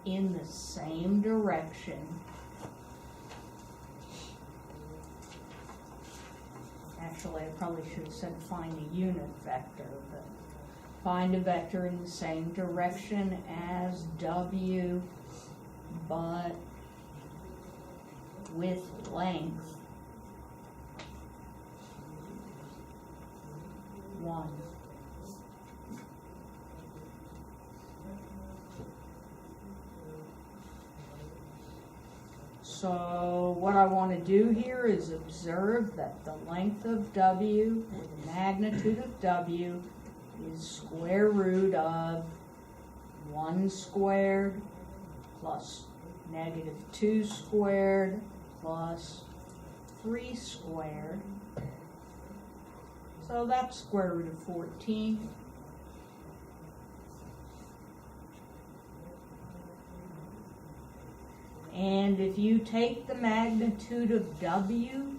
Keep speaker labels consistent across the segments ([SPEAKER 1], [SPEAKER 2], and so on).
[SPEAKER 1] in the same direction actually I probably should have said find a unit vector, but find a vector in the same direction as W, but with length 1. So what I want to do here is observe that the length of W, or the magnitude of W, is square root of 1 squared plus negative 2 squared plus 3 squared. So that's square root of 14. And if you take the magnitude of W,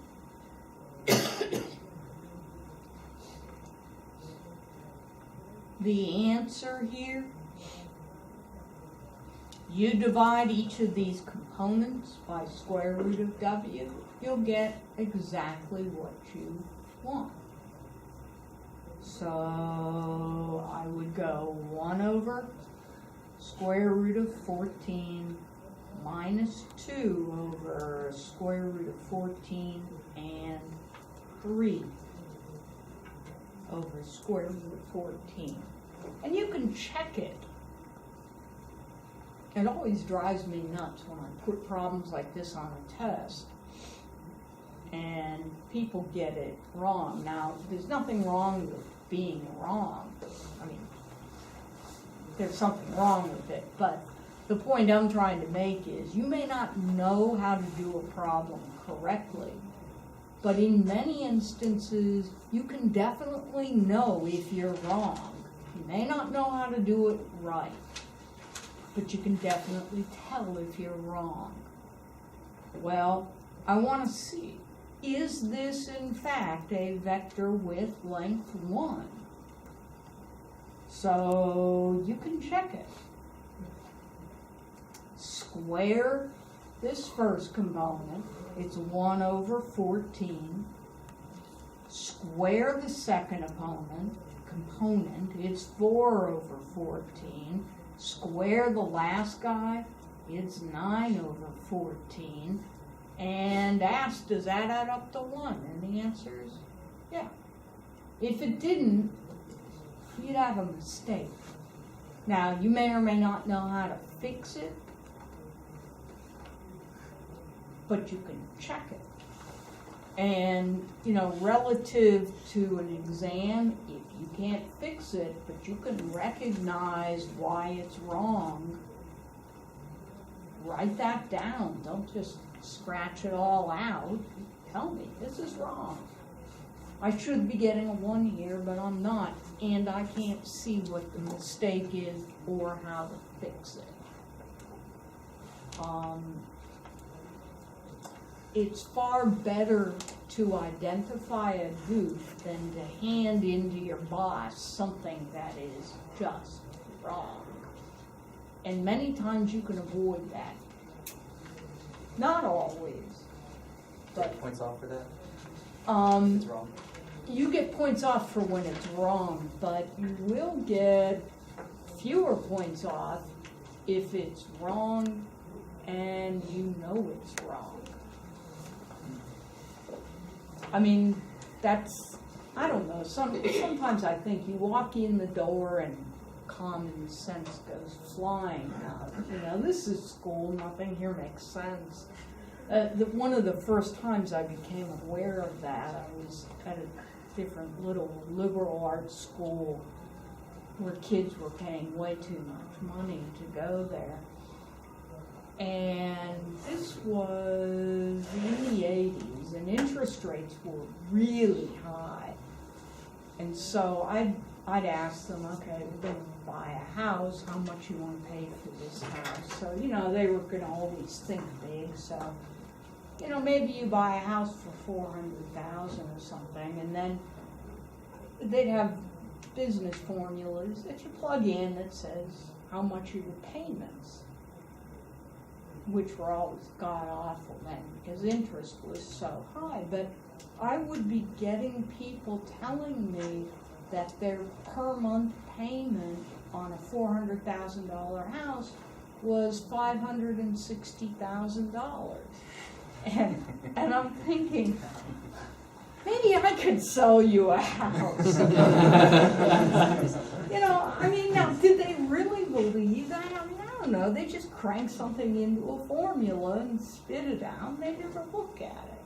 [SPEAKER 1] the answer here, you divide each of these components by square root of W, you'll get exactly what you want. So I would go 1 over square root of 14 minus 2 over square root of 14 and 3 over square root of 14. And you can check it. It always drives me nuts when I put problems like this on a test and people get it wrong. Now, there's nothing wrong with being wrong. I mean, there's something wrong with it, but the point I'm trying to make is you may not know how to do a problem correctly, but in many instances, you can definitely know if you're wrong. You may not know how to do it right, but you can definitely tell if you're wrong. Well, I want to see, is this in fact a vector with length 1? So you can check it. Square this first component, it's 1 over 14. Square the second component, it's 4 over 14. Square the last guy, it's 9 over 14. And ask, does that add up to 1? And the answer is yeah. If it didn't, you'd have a mistake. Now, you may or may not know how to fix it, but you can check it. And, you know, relative to an exam, if you can't fix it, but you can recognize why it's wrong, write that down. Don't just scratch it all out. Tell me, this is wrong. I should be getting a 1 here, but I'm not, and I can't see what the mistake is or how to fix it. It's far better to identify a goof than to hand into your boss something that is just wrong. And many times you can avoid that. Not always.
[SPEAKER 2] But points off for that?
[SPEAKER 1] It's wrong. You get points off for when it's wrong, but you will get fewer points off if it's wrong and you know it's wrong. I mean, that's, I don't know, sometimes I think you walk in the door and common sense goes flying out. You know, this is school, nothing here makes sense. One of the first times I became aware of that, I was at a different little liberal arts school where kids were paying way too much money to go there. And this was in the 80s, and interest rates were really high. And so I'd ask them, okay, we're going to buy a house, how much you want to pay for this house? So, you know, they were going to always think big, so, you know, maybe you buy a house for $400,000 or something, and then they'd have business formulas that you plug in that says how much are your payments. which were always god awful then because interest was so high. But I would be getting people telling me that their per month payment on a $400,000 house was $560,000. And I'm thinking, maybe I could sell you a house. You know, I mean, now, did they really believe that? I mean, I don't know. They just crank something into a formula and spit it out, and they never look at it.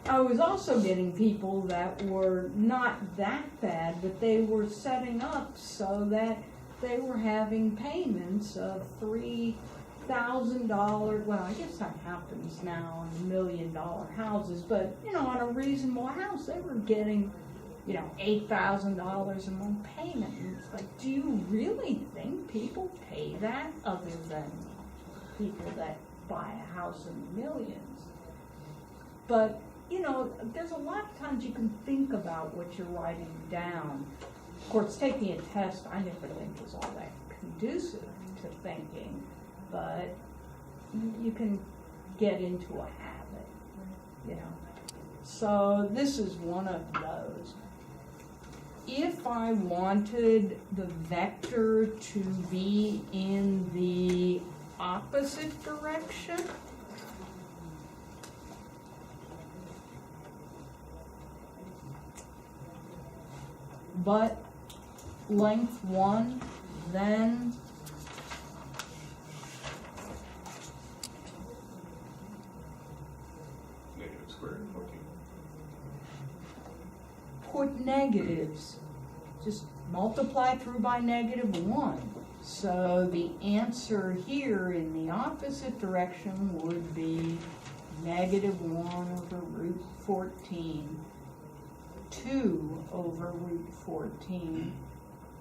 [SPEAKER 1] I was also getting people that were not that bad, but they were setting up so that they were having payments of $3,000. Well, I guess that happens now on $1 million houses, but you know, on a reasonable house, they were getting, you know, $8,000 a month payment. And it's like, do you really think people pay that other than people that buy a house in the millions? But you know, there's a lot of times you can think about what you're writing down. Of course, taking a test, I never think is all that conducive to thinking, but you can get into a habit, you know. So this is one of those. If I wanted the vector to be in the opposite direction, but length 1, then
[SPEAKER 3] Negative square root 14.
[SPEAKER 1] put negatives. Just multiply through by -1. So the answer here in the opposite direction would be -1/√14. 2 over √14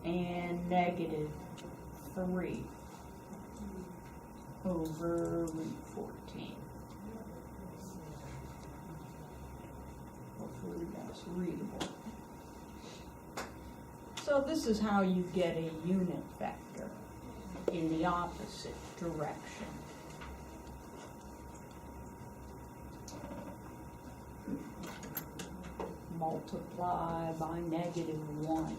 [SPEAKER 1] and -3 over √14. Hopefully that's readable. So this is how you get a unit vector in the opposite direction. Multiply by -1.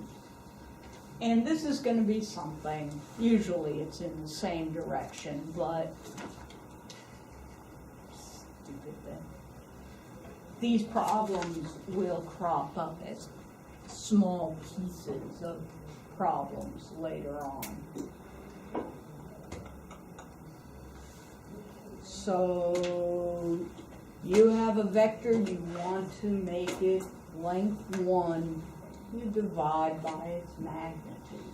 [SPEAKER 1] And this is going to be something, usually it's in the same direction, but stupid thing. These problems will crop up as small pieces of problems later on. So you have a vector, you want to make it length 1, you divide by its magnitude.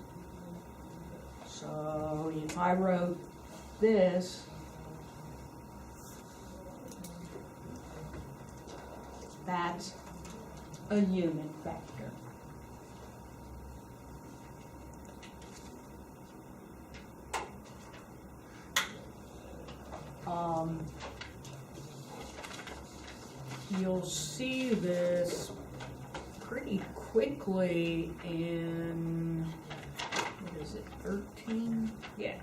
[SPEAKER 1] So if I wrote this, that's a unit vector. You'll see this pretty quickly in, what is it, 13? Yeah.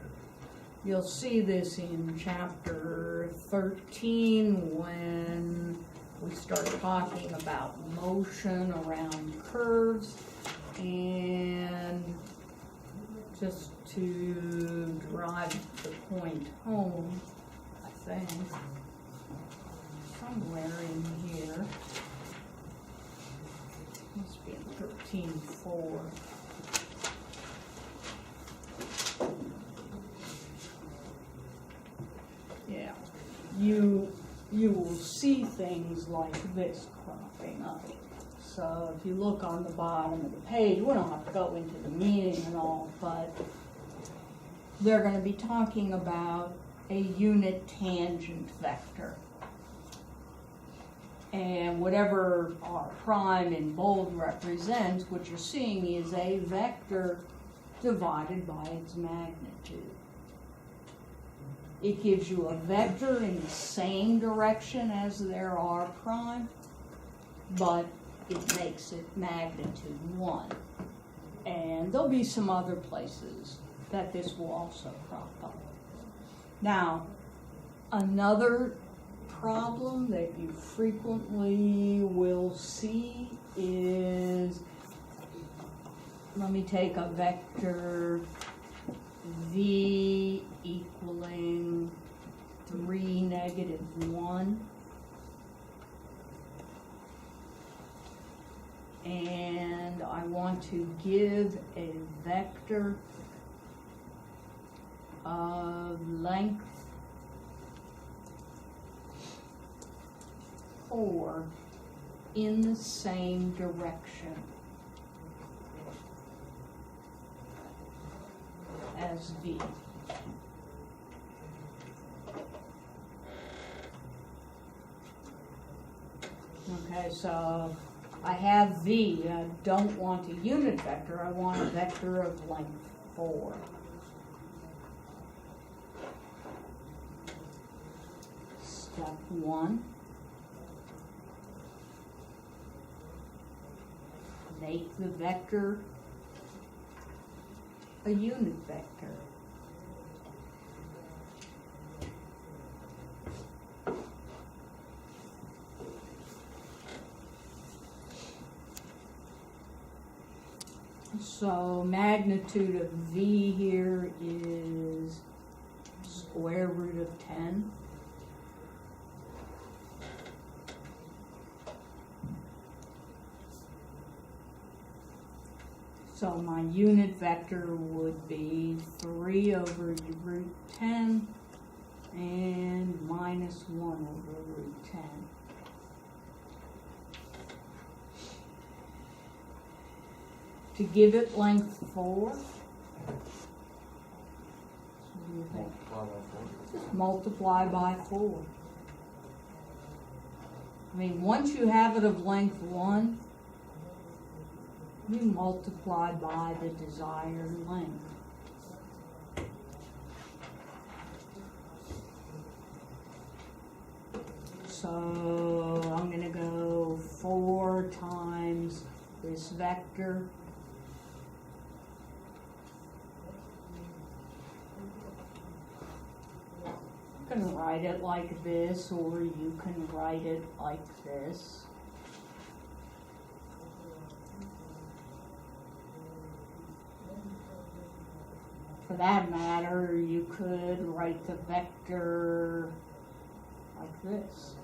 [SPEAKER 1] You'll see this in chapter 13 when we start talking about motion around curves, and just to drive the point home, I think, somewhere in here, must be in 13:4. Yeah, you will see things like this cropping up. So if you look on the bottom of the page, we don't have to go into the meaning and all, but they're going to be talking about a unit tangent vector. And whatever R prime in bold represents, what you're seeing is a vector divided by its magnitude. It gives you a vector in the same direction as their R prime, but it makes it magnitude 1. And there'll be some other places that this will also crop up. Now, another problem that you frequently will see is, let me take a vector v equaling 3, -1. And I want to give a vector of length 4 in the same direction as v. Okay, so I have v. I don't want a unit vector. I want a vector of length 4. Step 1. Make the vector a unit vector. So magnitude of v here is square root of 10. So my unit vector would be 3 over root 10 and minus 1 over root 10. To give it length 4, what do you think? Just multiply by 4. I mean, once you have it of length 1, you multiply by the desired length. So I'm going to go 4 times this vector. You can write it like this, or you can write it like this. For that matter, you could write the vector like this.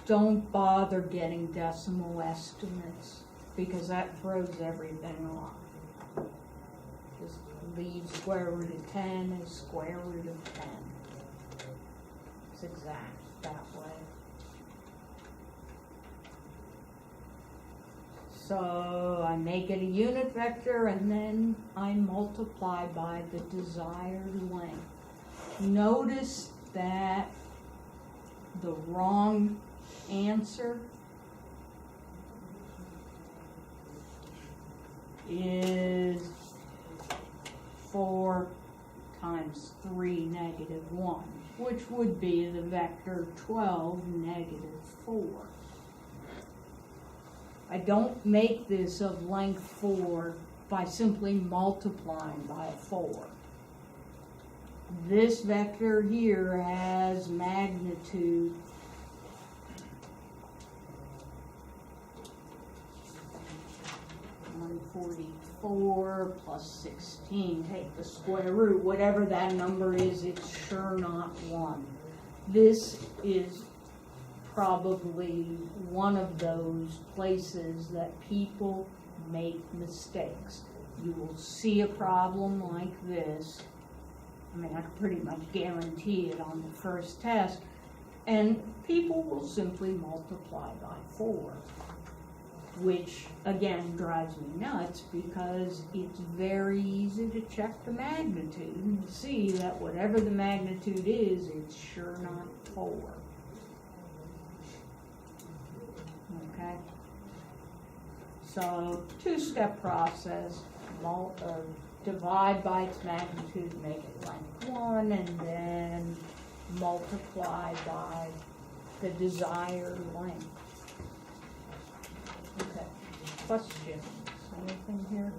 [SPEAKER 1] Don't bother getting decimal estimates because that throws everything off. Just leave square root of 10 as square root of 10. It's exact that way. So I make it a unit vector and then I multiply by the desired length. Notice that the wrong answer is 4 times 3 -1, which would be the vector 12 -4. I don't make this of length 4 by simply multiplying by 4. This vector here has magnitude 144 plus 16. Take the square root, whatever that number is, it's sure not 1. This is probably one of those places that people make mistakes. You will see a problem like this. I mean, I can pretty much guarantee it on the first test, and people will simply multiply by 4, which again drives me nuts because it's very easy to check the magnitude and see that whatever the magnitude is, it's sure not 4. Okay? So, 2-step process, divide by its magnitude, make it length 1, and then multiply by the desired length. questions? Anything here?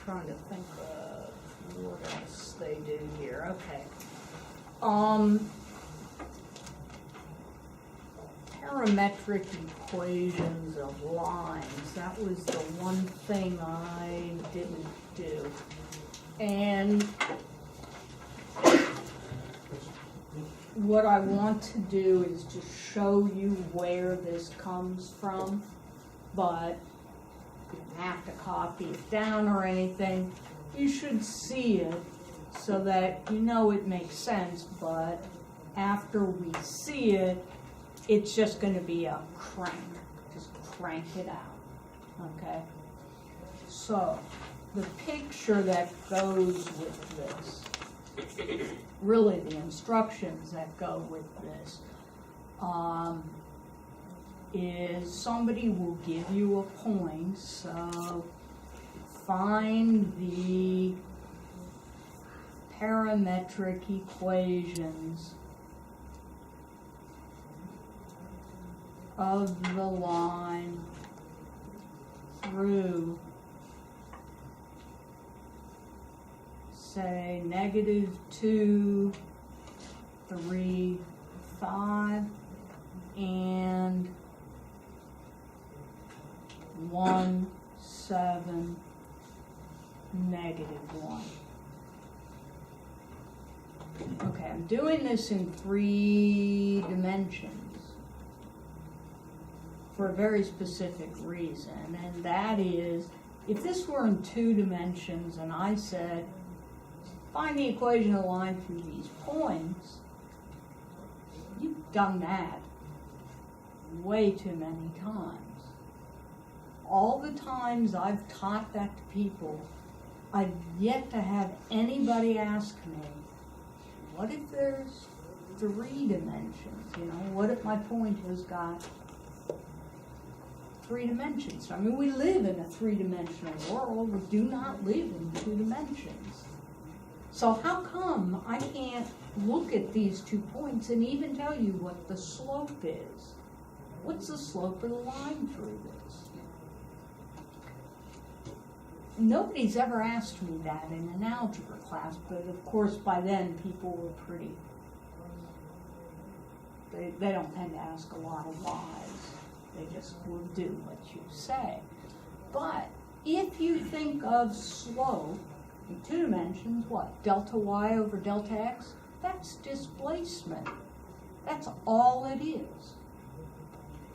[SPEAKER 1] Trying to think of what else they do here. Okay. Parametric equations of lines. That was the one thing I didn't do. And what I want to do is to show you where this comes from, but you don't have to copy it down or anything. You should see it so that you know it makes sense, but after we see it, it's just going to be a crank. Just crank it out, okay? So, the picture that goes with this, really the instructions that go with this, is somebody will give you a point, so find the parametric equations of the line through, say, -2, 3, 5, and 1, 7, -1. Okay, I'm doing this in 3 dimensions for a very specific reason, and that is, if this were in 2 dimensions and I said, find the equation of the line through these points, you've done that way too many times. All the times I've taught that to people, I've yet to have anybody ask me, what if there's 3 dimensions? You know, what if my point has got 3 dimensions? I mean, we live in a 3-dimensional world. We do not live in 2 dimensions. So how come I can't look at these 2 points and even tell you what the slope is? What's the slope of the line through this? Nobody's ever asked me that in an algebra class, but of course by then people were pretty, they don't tend to ask a lot of whys. They just will do what you say. But if you think of slope in 2 dimensions, what? Delta y over delta x? That's displacement. That's all it is.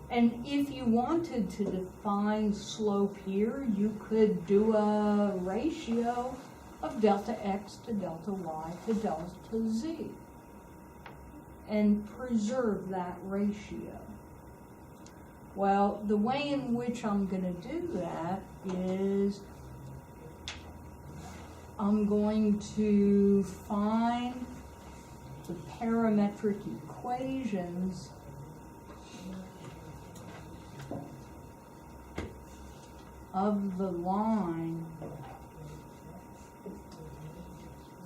[SPEAKER 1] And if you wanted to define slope here, you could do a ratio of delta x to delta y to delta z and preserve that ratio. Well, the way in which I'm going to do that is I'm going to find the parametric equations of the line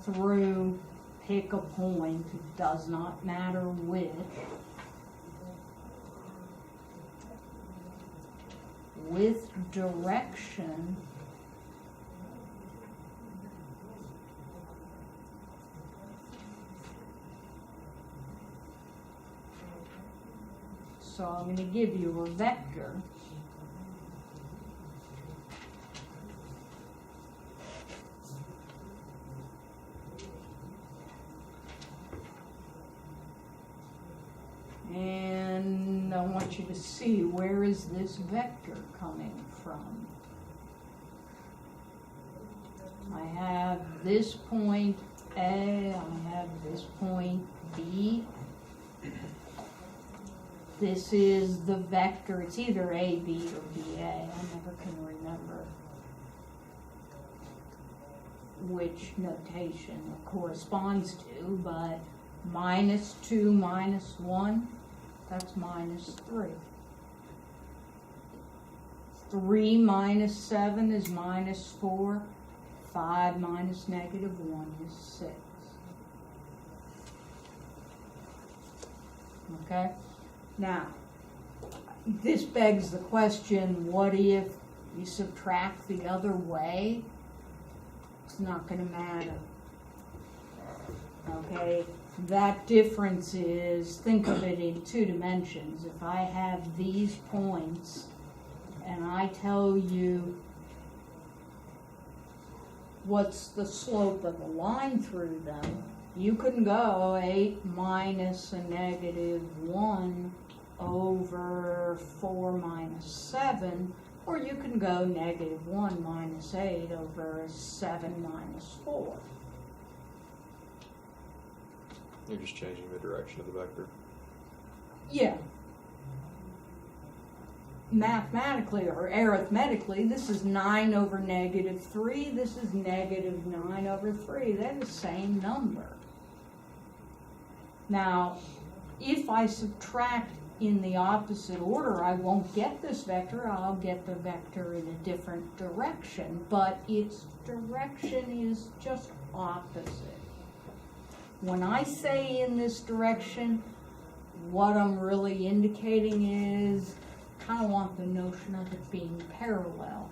[SPEAKER 1] through, pick a point, it does not matter which, with direction so I'm going to give you a vector. And I want you to see, where is this vector coming from? I have this point A, I have this point B. This is the vector, it's either A, B, or BA. I never can remember which notation it corresponds to, but -2 minus 1, that's -3. 3 minus 7 is -4. 5 minus -1 is 6. Okay? Now, this begs the question, what if you subtract the other way? It's not gonna matter. Okay, that difference is, think of it in 2 dimensions. If I have these points and I tell you what's the slope of the line through them, you can go 8 minus a negative 1 over 4 minus 7, or you can go negative 1 minus 8 over 7 minus 4.
[SPEAKER 4] You're just changing the direction of the vector.
[SPEAKER 1] Yeah. Mathematically or arithmetically, this is 9 over negative 3, this is negative 9 over 3. They're the same number. Now, if I subtract in the opposite order, I won't get this vector, I'll get the vector in a different direction, but its direction is just opposite. When I say in this direction, what I'm really indicating is, I kind of want the notion of it being parallel.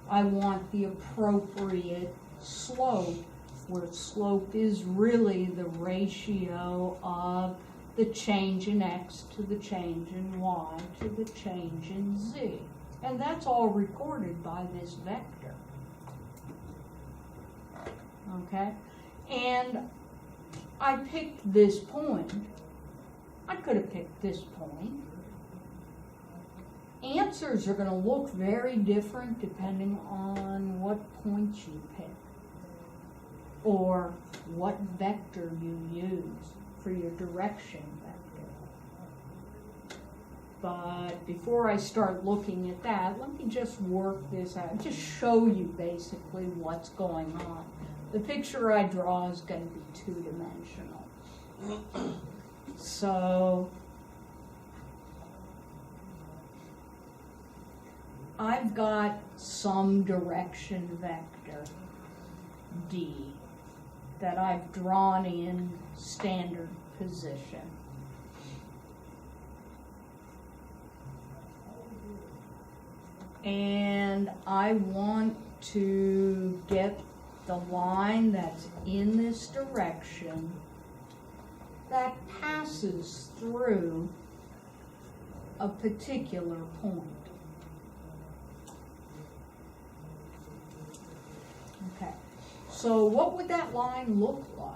[SPEAKER 1] I want the appropriate slope, where slope is really the ratio of the change in x to the change in y to the change in z. And that's all recorded by this vector. Okay? And I picked this point. I could have picked this point. Answers are going to look very different depending on what point you pick or what vector you use for your direction vector. But before I start looking at that, let me just work this out, just show you basically what's going on. The picture I draw is going to be 2-dimensional. So I've got some direction vector, D, that I've drawn in standard position. And I want to get the line that's in this direction that passes through a particular point. Okay, so what would that line look like?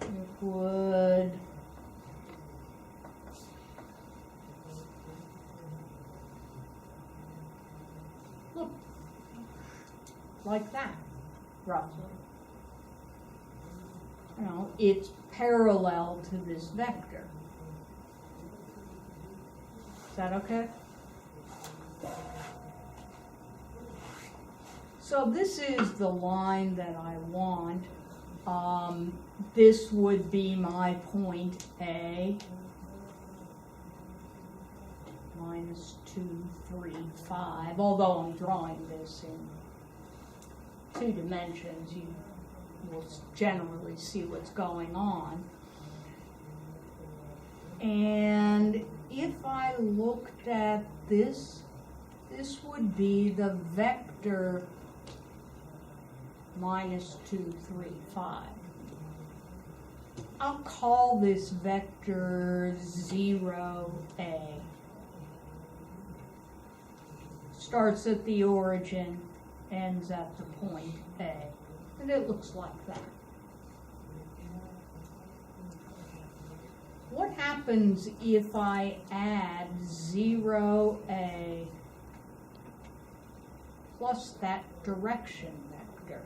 [SPEAKER 1] It would look like that, roughly. You know, it's parallel to this vector. Is that okay? So this is the line that I want. This would be my point A, minus 2, 3, 5. Although I'm drawing this in 2 dimensions, you will generally see what's going on. And if I looked at this, this would be the vector minus 2, 3, 5. I'll call this vector 0A. Starts at the origin, ends at the point A. And it looks like that. What happens if I add 0A plus that direction vector?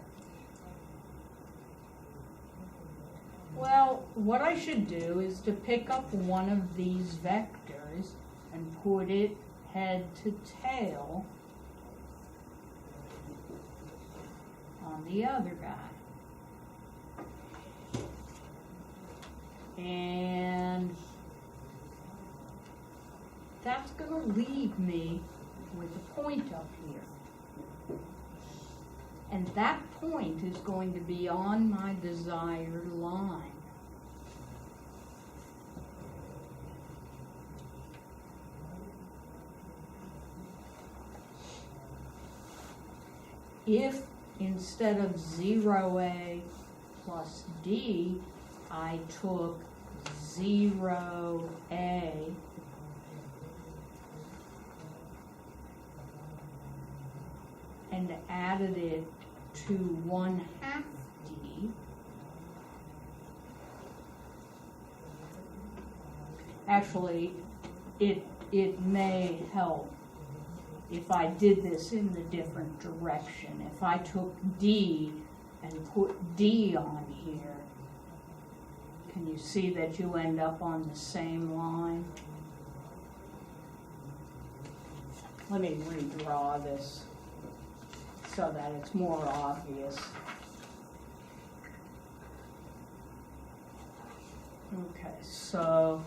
[SPEAKER 1] Well, what I should do is to pick up one of these vectors and put it head to tail on the other guy. And that's going to leave me with a point up here. And that point is going to be on my desired line. if instead of 0A plus D, I took 0A and added it to 1/2 D, actually, it may help if I did this in the different direction. If I took D and put D on here, can you see that you end up on the same line? Let me redraw this so that it's more obvious. Okay, so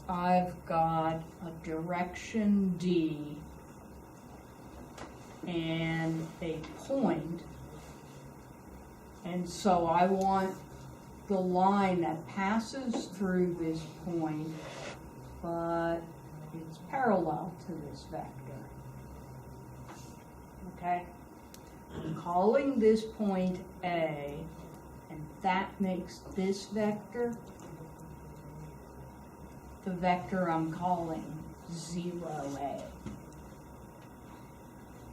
[SPEAKER 1] I've got a direction D and a point, and so I want the line that passes through this point, but it's parallel to this vector. Okay? I'm calling this point A, and that makes this vector the vector I'm calling 0A.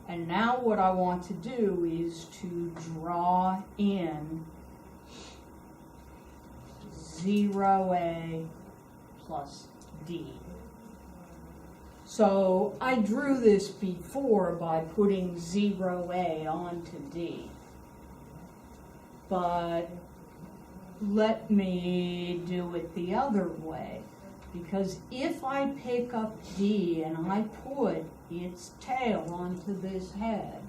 [SPEAKER 1] And now what I want to do is to draw in 0A plus D. So I drew this before by putting 0A onto D. But let me do it the other way. Because if I pick up D and I put its tail onto this head,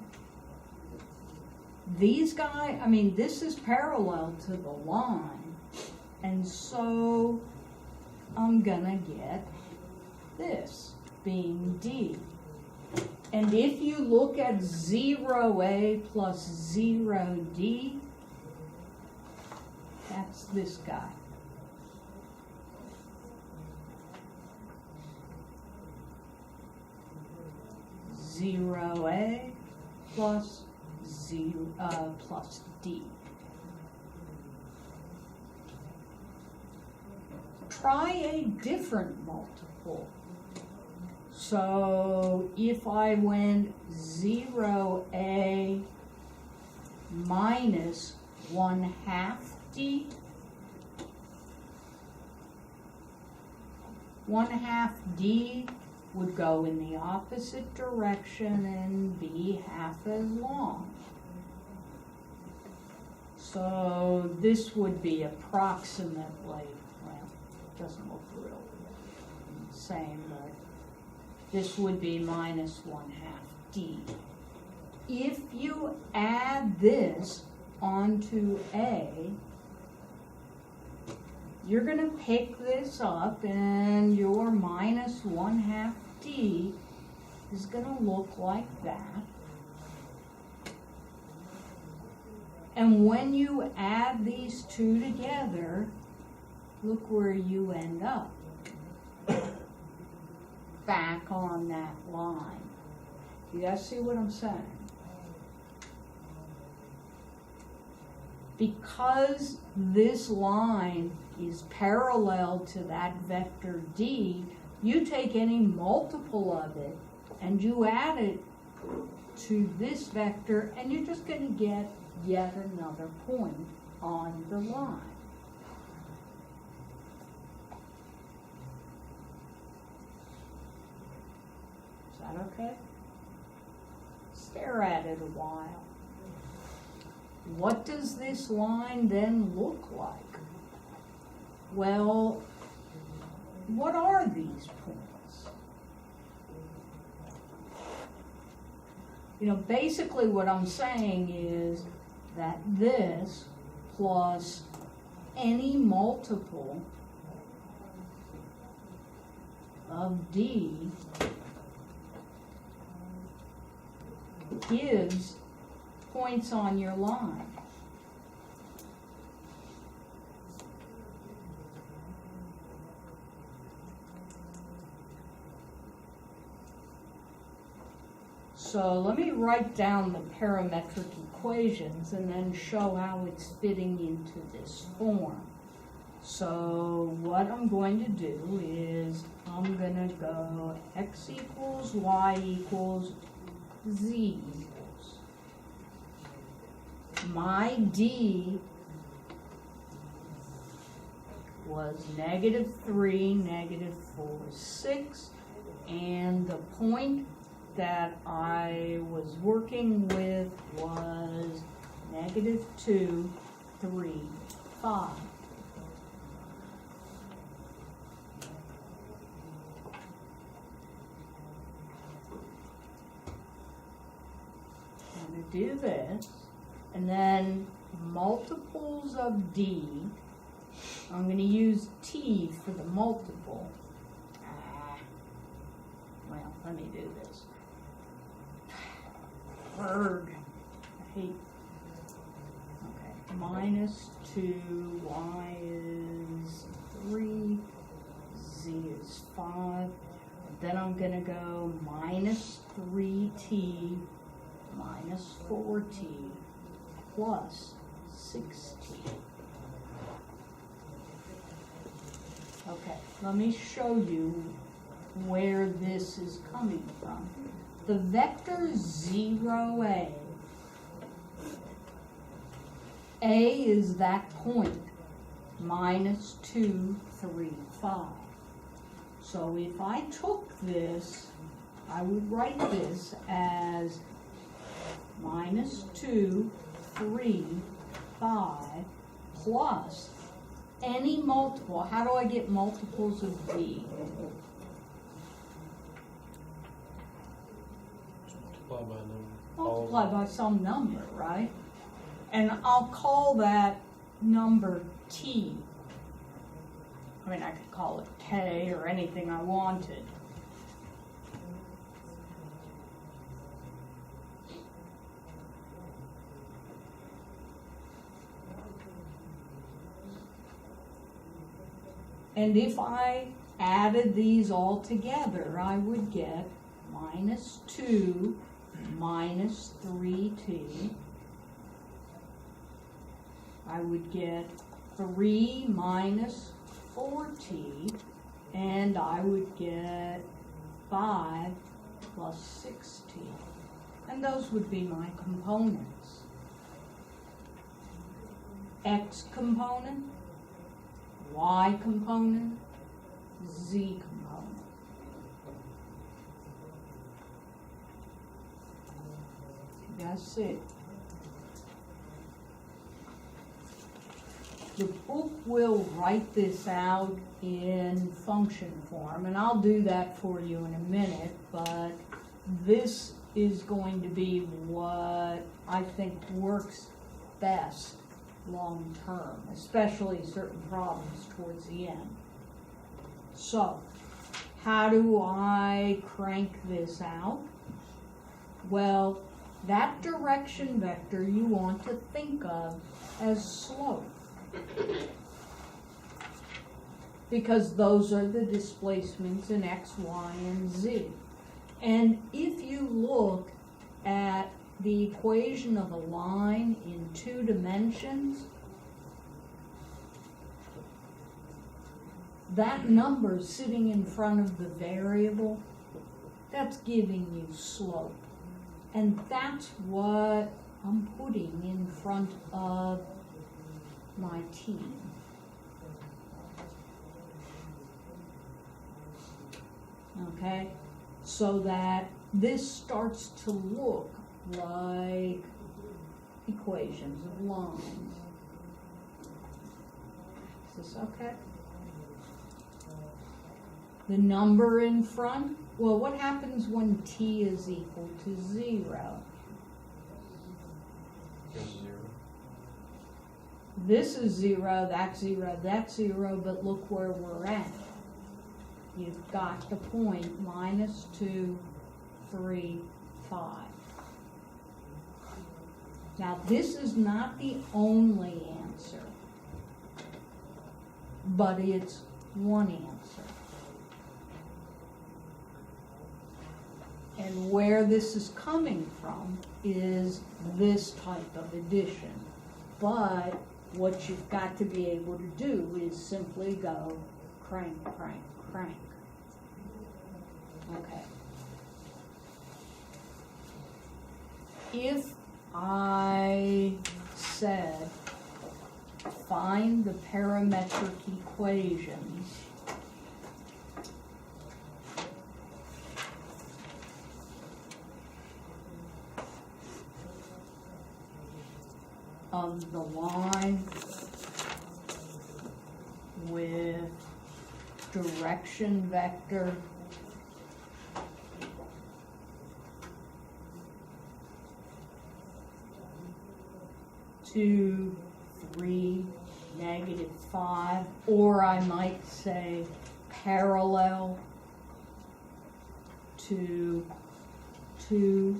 [SPEAKER 1] these guys, I mean, this is parallel to the line, and so I'm gonna get this being D. And if you look at 0A plus 0D, that's this guy. Zero A plus plus D. Try a different multiple. So if I went 0A minus 1/2 D, 1/2 D would go in the opposite direction and be half as long. So this would be approximately, well, it doesn't look real the same, but this would be minus 1/2 D. If you add this onto A, you're going to pick this up and your minus 1/2 D is going to look like that. And when you add these two together, look where you end up. Back on that line. You guys see what I'm saying? Because this line is parallel to that vector D, you take any multiple of it and you add it to this vector, and you're just going to get yet another point on the line. Is that okay? Stare at it a while. What does this line then look like? Well, what are these points? You know, basically what I'm saying is that this plus any multiple of D gives points on your line. So let me write down the parametric equations and then show how it's fitting into this form. So what I'm going to do is I'm going to go x equals y equals z equals. My d was -3, -4, 6, and the point that I was working with was -2, 3, 5. I'm going to do this, and then multiples of d. I'm going to use t for the multiple. Well, let me do this. Word. I hate. Okay. -2, y is 3, z is 5. Then I'm going to go -3t minus 4t plus 6t. Okay, let me show you where this is coming from. The vector 0a. A is that point, -2, 3, 5. So if I took this, I would write this as -2, 3, 5 plus any multiple. How do I get multiples of d?
[SPEAKER 4] Multiply by a number.
[SPEAKER 1] Multiply by some number, right? And I'll call that number t. I mean, I could call it k or anything I wanted. And if I added these all together, I would get -2 minus 3t. I would get 3 minus 4t, and I would get 5 plus 6t. And those would be my components. X component, Y component, Z component. That's it. The book will write this out in function form, and I'll do that for you in a minute, but this is going to be what I think works best long term, especially certain problems towards the end. So, how do I crank this out? Well, that direction vector you want to think of as slope, because those are the displacements in x, y, and z. And if you look at the equation of a line in 2 dimensions, that number sitting in front of the variable, that's giving you slope. And that's what I'm putting in front of my t. Okay? So that this starts to look like equations of lines. Is this okay? The number in front, well, what happens when t is equal to 0?
[SPEAKER 4] Goes to 0.
[SPEAKER 1] This is 0, that's 0, that's 0, but look where we're at. You've got the point -2, 3, 5. Now, this is not the only answer, but it's one answer. And where this is coming from is this type of addition. But what you've got to be able to do is simply go crank, crank, crank. Okay. If I said find the parametric equations of the line with direction vector (2, 3, -5, or I might say parallel to 2,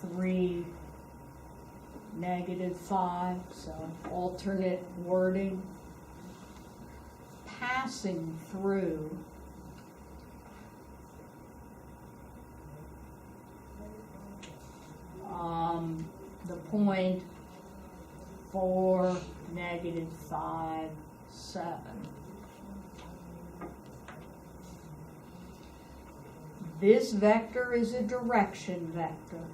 [SPEAKER 1] 3, -5, so alternate wording, passing through the point 4, -5, 7. This vector is a direction vector.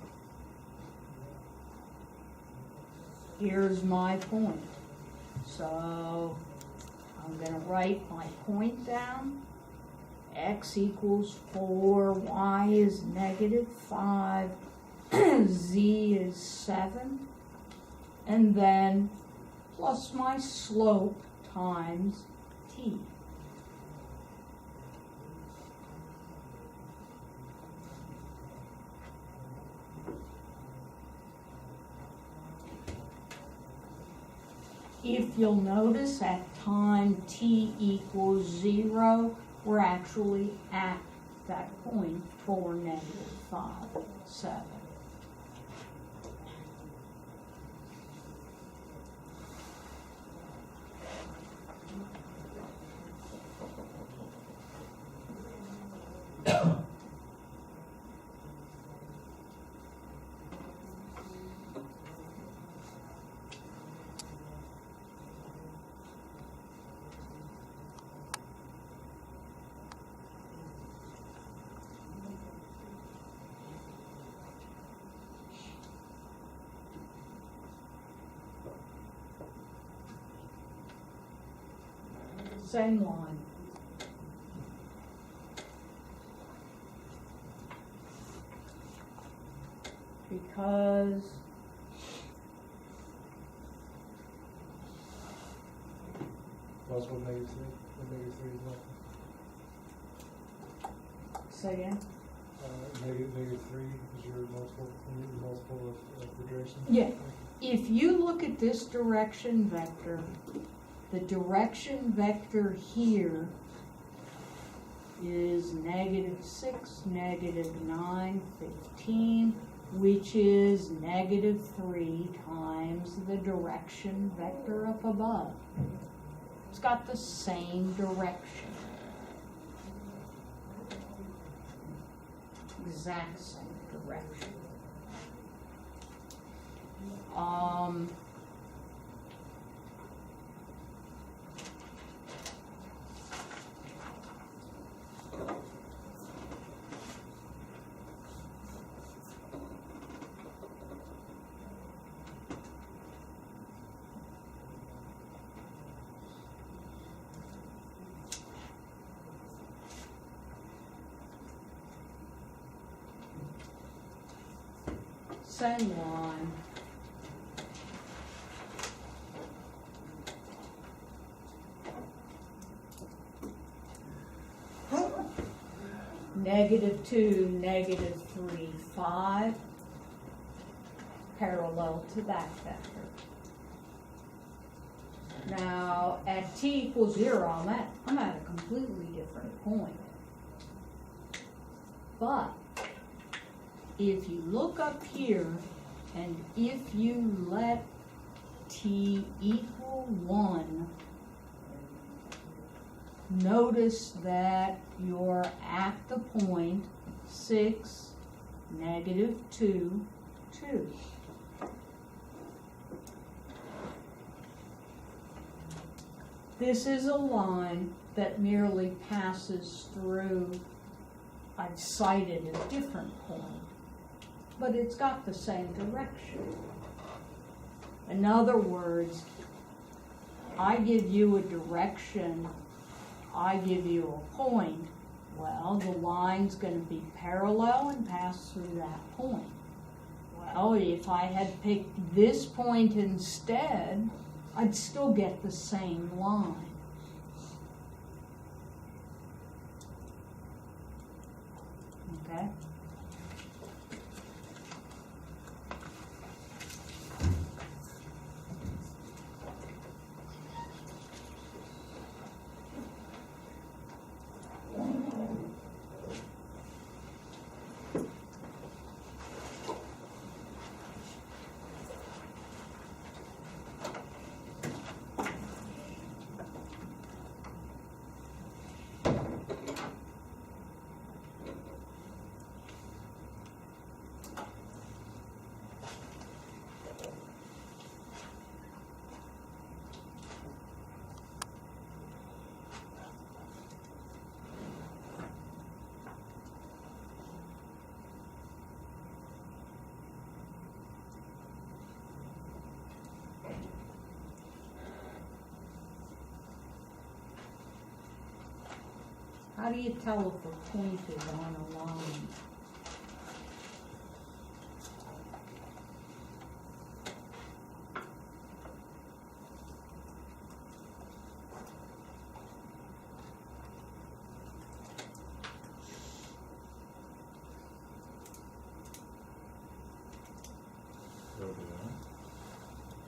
[SPEAKER 1] Here's my point. So I'm going to write my point down. X equals 4, Y is -5, Z is 7, and then plus my slope times T. If you'll notice, at time t equals 0, we're actually at that point for -5, 7. Same line. Because
[SPEAKER 4] That's what -3. What -3 is like.
[SPEAKER 1] say again?
[SPEAKER 4] -3 is your multiple of the duration.
[SPEAKER 1] Yeah. If you look at this direction vector, the direction vector here is -6, -9, 15, which is -3 times the direction vector up above. It's got the same direction. Exact same direction. Same line. -2, -3, 5, parallel to that vector. Now, at t equals 0, I'm at a completely different point. But if you look up here, and if you let t equal 1, notice that you're at the point 6, -2, 2. This is a line that merely passes through, I've cited a different point, but it's got the same direction. In other words, I give you a direction, I give you a point, well, the line's gonna be parallel and pass through that point. Well, if I had picked this point instead, I'd still get the same line. Okay? How do you tell if a point is on a line?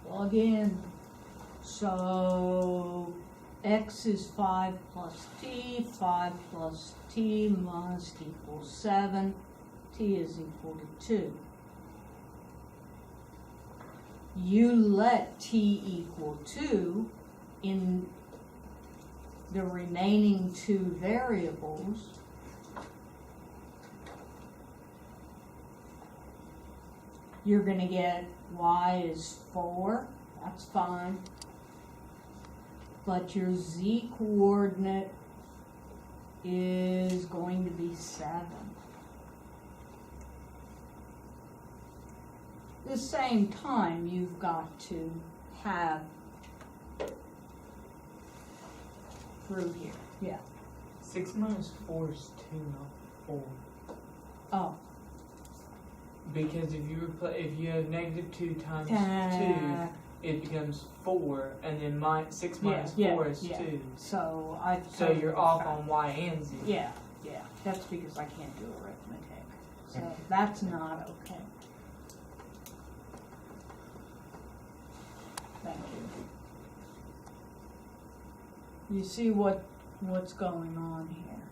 [SPEAKER 1] Plug in. So x is 5 plus t, 5 plus t must equal 7, t is equal to 2. You let t equal 2 in the remaining two variables. You're going to get y is 4, that's fine. But your z coordinate is going to be 7. At the same time, you've got to have through here, yeah.
[SPEAKER 5] 6 minus 4 is 2, not 4.
[SPEAKER 1] Oh.
[SPEAKER 5] Because if you have -2 times 2, it becomes 4, and then 6 minus 4 is 2.
[SPEAKER 1] So
[SPEAKER 5] you're off on y and z.
[SPEAKER 1] Yeah, that's because I can't do arithmetic. So that's not okay. Thank you. You see what's going on here.